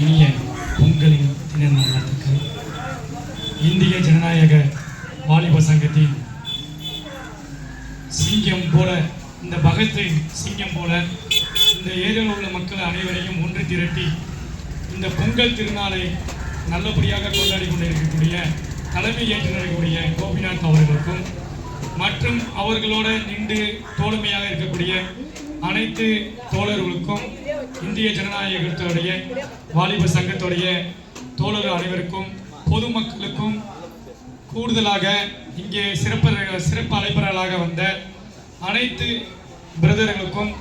இனிய பொங்கலின் தின நல்வாழ்த்துக்கள். இந்திய ஜனநாயக வாலிப சங்கத்தின் சிங்கம் போல, இந்த பகத்சிங் சிங்கம் போல இந்த ஏரியாவில் உள்ள மக்கள் அனைவரையும் ஒன்று திரட்டி இந்த பொங்கல் திருநாளை நல்லபடியாக கொண்டாடி கொண்டிருக்கக்கூடிய தலைமை ஏற்று நடக்கக்கூடிய கோபிநாத் அவர்களுக்கும் மற்றும் அவர்களோட நின்று தோழமையாக இருக்கக்கூடிய அனைத்து தோழர்களுக்கும் இந்திய ஜனநாயகத்துடைய வாலிப சங்கத்துடைய தோழர்கள் அனைவருக்கும் பொதுமக்களுக்கும் கூடுதலாக இங்கே சிறப்பு அழைப்பாளர்களாக வந்த அனைத்து பிரதர்களுக்கும்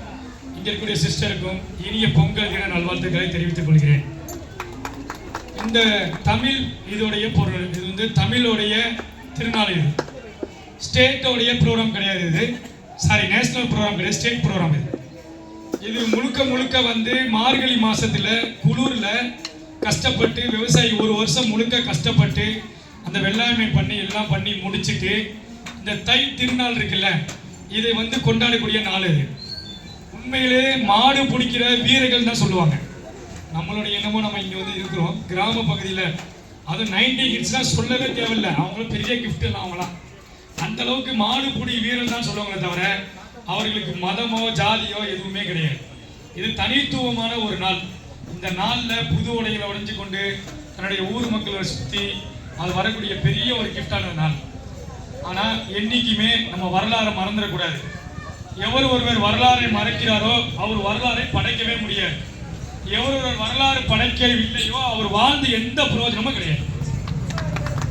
இங்கே இருக்கக்கூடிய சிஸ்டருக்கும் இனிய பொங்கல் தின நல்வாழ்த்துக்களை தெரிவித்துக் கொள்கிறேன். இந்த தமிழ் இதோடைய பொருள், இது வந்து தமிழோடைய திருநாள். இது ஸ்டேட்டோடைய ப்ரோக்ராம் கிடையாது, இது நேஷனல் ப்ரோக்ராம் கிடையாது, ஸ்டேட் ப்ரோக்ராம். இது முழுக்க வந்து மார்கழி மாசத்துல குளூர்ல கஷ்டப்பட்டு விவசாயி ஒரு வருஷம் முழுக்க கஷ்டப்பட்டு அந்த வெள்ளாண்மை பண்ணி எல்லாம் பண்ணி முடிச்சுட்டு இந்த தை திருநாள் இருக்குல்ல, இதை வந்து கொண்டாடக்கூடிய நாள். இது உண்மையிலே மாடு பிடிக்கிற வீரர்கள் தான் சொல்லுவாங்க. நம்மளுடைய என்னமோ நம்ம இங்கே வந்து இருக்கிறோம் கிராம பகுதியில், அது 90 கிட்ஸ்லாம் சொல்லவே தேவையில்லை, அவங்களும் பெரிய கிஃப்ட் எல்லாம் அவங்களாம் அந்த அளவுக்கு மாடு பிடி வீரர்கள் தான் சொல்லுவாங்களே தவிர அவர்களுக்கு மதமோ ஜாதியோ எதுவுமே கிடையாது. இது தனித்துவமான ஒரு நாள். இந்த நாளில் புது உடைகளை உடைஞ்சு கொண்டு தன்னுடைய ஊர் மக்களை சுற்றி அது வரக்கூடிய பெரிய ஒரு கிஃப்டான நாள். ஆனால் என்னைக்குமே நம்ம வரலாறை மறந்துடக்கூடாது. எவர் ஒருவர் வரலாறை மறைக்கிறாரோ அவர் வரலாறை படைக்கவே முடியாது. எவர் ஒருவர் வரலாறு படைக்கவில்லையோ அவர் வாழ்ந்து எந்த பிரயோஜனமும் கிடையாது.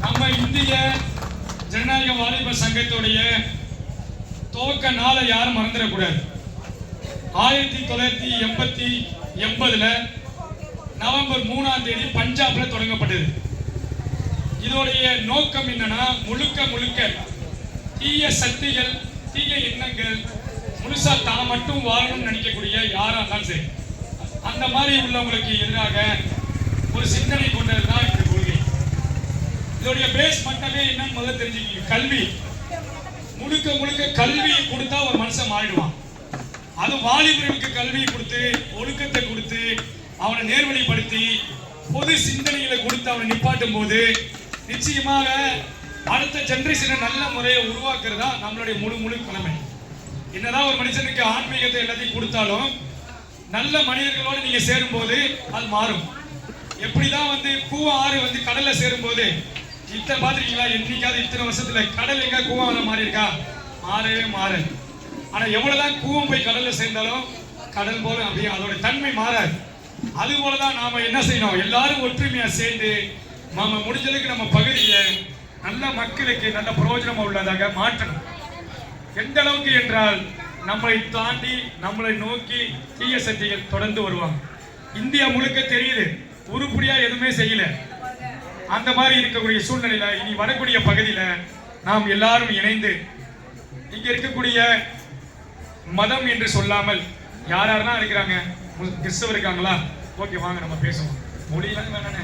நம்ம இந்திய ஜனநாயக வாலிப சங்கத்துடைய துவக்க நாளை யாரும் மறந்துடக்கூடாது. 1980 நவம்பர் 3ஆம் தேதி பஞ்சாப்ல தொடங்கப்பட்டது. இதோடைய நோக்கம் என்னன்னா, முழுக்க தீய சக்திகள் தீய எண்ணங்கள் முழுசா தான் மட்டும் வாழணும்னு நினைக்கக்கூடிய யாரா இருந்தாலும் சரி, அந்த மாதிரி உள்ளவங்களுக்கு எதிராக ஒரு சிந்தனை கொண்டதுதான் இந்த கொள்கை. இதோடைய பேஸ் மட்டுமே என்னன்னு முதல்ல தெரிஞ்சுக்கீங்க. கல்வி, முழுக்க கல்வி கொடுத்தா ஒரு மனுஷன் மாறிடுவான். அது வாலிபர்களுக்கு கல்வியை கொடுத்து ஒழுக்கத்தை கொடுத்து அவனை நேர்வழிப்படுத்தி பொது சிந்தனைகளை கொடுத்து அவனை நிப்பாட்டும் போது நிச்சயமாக அடுத்த ஜெனரேஷனை நல்ல முறையை உருவாக்குறதா நம்மளுடைய முழு கடமை. என்னதான் ஒரு மனுஷனுக்கு ஆன்மீகத்தை எல்லாத்தையும் கொடுத்தாலும் நல்ல மனிதர்களோடு நீங்க சேரும் போது அது மாறும். எப்படிதான் வந்து கூவம் ஆறு வந்து கடல்ல சேரும் போது இத்தனை பாத்திருக்கீங்களா, என்னைக்காவது இத்தனை வருஷத்துல கடல் எங்க கூவம் மாறி இருக்கா? மாறவே மாறாது. ஆனா எவ்வளவுதான் கூவம் போய் கடல்ல சேர்ந்தாலும் கடல் போல அப்படியே அதோட தன்மை மாறாது. அது போலதான் நாம என்ன செய்யணும், எல்லாரும் ஒற்றுமையா சேர்ந்து நாம முடிஞ்சதுக்கு நம்ம பகுதியை நல்ல மக்களுக்கு நல்ல பிரயோஜனம் உள்ளதாக மாற்றணும். எந்த அளவுக்கு என்றால் நம்மளை தாண்டி நம்மளை நோக்கி தீய சக்திகள் தொடர்ந்து வருவாங்க. இந்தியா முழுக்க தெரியுது, உருப்படியா எதுவுமே செய்யல. அந்த மாதிரி இருக்கக்கூடிய சூழ்நிலையில இனி வரக்கூடிய பகுதியில நாம் எல்லாரும் இணைந்து இங்க இருக்கக்கூடிய மதம் என்று சொல்லாமல் யாரெல்லாம் இருக்கிறாங்க, கிறிஸ்தவர் இருக்காங்களா, ஓகே வாங்க நம்ம பேசுவோம். மொழியெல்லாம் வேணானே,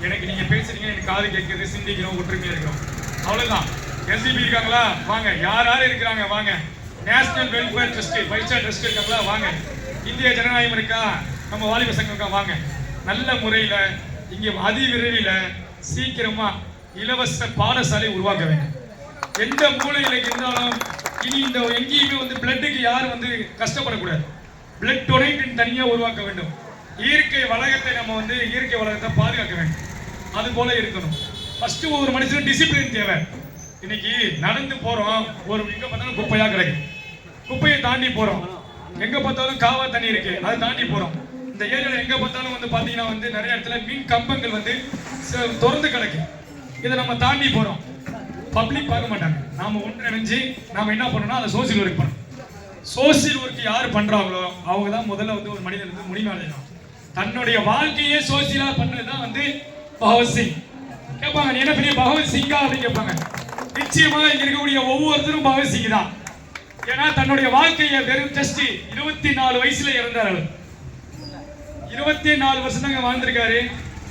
எனக்கு நீங்க பேசுறீங்க, எனக்கு காது கேட்குது, சிந்திக்கிறோம், ஒற்றுமையா இருக்கிறோம், அவ்வளவுதான். எஸ்டிபி இருக்காங்களா வாங்க, யார் இருக்கிறாங்க வாங்க. National welfare trust 5 star trust இருக்காங்களா வாங்க. இந்திய ஜனநாயகம் இருக்கா, நம்ம வாலிப சங்கம் இருக்கா வாங்க. நல்ல முறையில் இங்கே அதிவிரைவில் சீக்கிரமா இலவச பாடசாலை உருவாக்க வேண்டும். எந்த மூலையில் இருந்தாலும் இனி இந்த எங்கேயுமே வந்து பிளட்டுக்கு யாரும் வந்து கஷ்டப்படக்கூடாது. பிளட் டொனேட் தனியாக உருவாக்க வேண்டும். இயற்கை வளத்தை நம்ம வந்து இயற்கை வளத்தை பாதுகாக்க வேண்டும். அது போல இருக்கணும். ஃபர்ஸ்ட் ஒரு மனுஷனுக்கு டிசிப்ளின் தேவை. இன்னைக்கு நடந்து போறோம், ஒரு எங்க பார்த்தாலும் குப்பையா கிடக்கு, குப்பையை தாண்டி போறோம். எங்க பார்த்தாலும் காவா தண்ணி இருக்கு, அதை தாண்டி போறோம். இந்த ஏரியாவில் எங்க பார்த்தாலும் வந்து பாத்தீங்கன்னா வந்து நிறைய இடத்துல மீன் கம்பங்கள் வந்து திறந்து கிடக்கு, இதை நம்ம தாண்டி போறோம். பப்ளிக் பார்க்க மாட்டாங்க. நாம ஒன்றிணைஞ்சு நாம என்ன பண்ணணும்னா அதை சோசியல் ஒர்க் பண்ணணும். சோசியல் ஒர்க் யார் பண்றாங்களோ அவங்க தான் முதல்ல வந்து ஒரு மனிதன் வந்து முடிவு அடையணும். தன்னுடைய வாழ்க்கையே சோசியலா பண்ணதுதான் வந்து பகவத்சிங். கேட்பாங்க, நீ என்ன பெரிய பகவத்சிங்கா அப்படின்னு கேட்பாங்க. நிச்சயமாக இங்க இருக்கக்கூடிய ஒவ்வொருத்தரும் பகவத்சிங் தான். ஏன்னா தன்னுடைய வாழ்க்கையை வெறும் ஜஸ்ட் 24 வயசுல இறந்தார். அவர் 24 வருஷம் தாங்க வாழ்ந்திருக்காரு.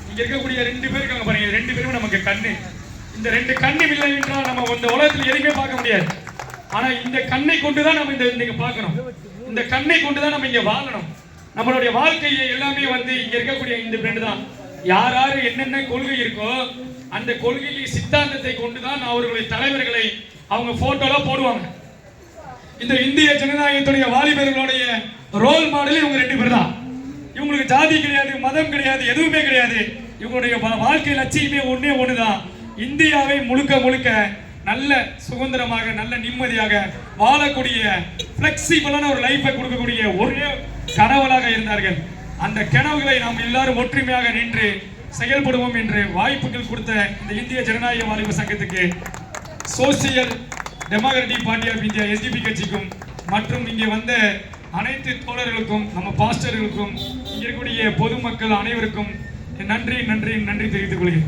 இங்க இருக்கக்கூடிய 2 பேர் இருக்காங்க பாருங்க, 2 பேரும் நமக்கு கண்ணு. இந்த 2 கண்ணு இல்லை என்றால் நம்ம இந்த உலகத்தில் எதுவுமே பார்க்க முடியாது. ஆனா இந்த கண்ணை கொண்டுதான் நம்ம இந்த பார்க்கணும். இந்த கண்ணை கொண்டுதான் நம்ம இங்க வாழணும். நம்மளுடைய வாழ்க்கையை எல்லாமே வந்து இங்க இருக்கக்கூடிய இந்த பெண் தான். யார் யாரு என்னென்ன கொள்கை இருக்கோ அந்த கொள்கையை சித்தாந்தத்தை கொண்டுதான் அவர்களுடைய தலைவர்களை அவங்க போட்டோல போடுவாங்க. இந்த இந்திய ஜனநாயகத்துடைய வாலிபர்களுடைய ரோல் மாடல் இவங்க 2 பேர் தான். இவங்களுக்கு ஜாதி கிடையாது, மதம் கிடையாது, எதுவுமே கிடையாது. இவங்களுடைய வாழ்க்கை லட்சியமே ஒண்ணுதான். இந்தியாவை முழுக்க முழுக்க நல்ல சுதந்திரமாக நல்ல நிம்மதியாக வாழக்கூடிய பிளெக்சிபிளான ஒரு லைஃபை கொடுக்கக்கூடிய ஒரே கனவுகளாக இருந்தார்கள். அந்த கனவுகளை நாம் எல்லாரும் ஒற்றுமையாக நின்று செயல்படுவோம் என்று வாய்ப்புகள் கொடுத்த இந்த இந்திய ஜனநாயக வாலிபர் சங்கத்துக்கு, social democratic party of India SDP கட்சிக்கும் மற்றும் இங்கே வந்த அனைத்து தோழர்களுக்கும் நம்ம பாஸ்டர்களுக்கும் இங்கே இருக்கக்கூடிய பொதுமக்கள் அனைவருக்கும் நன்றி தெரிவித்துக் கொள்கிறேன்.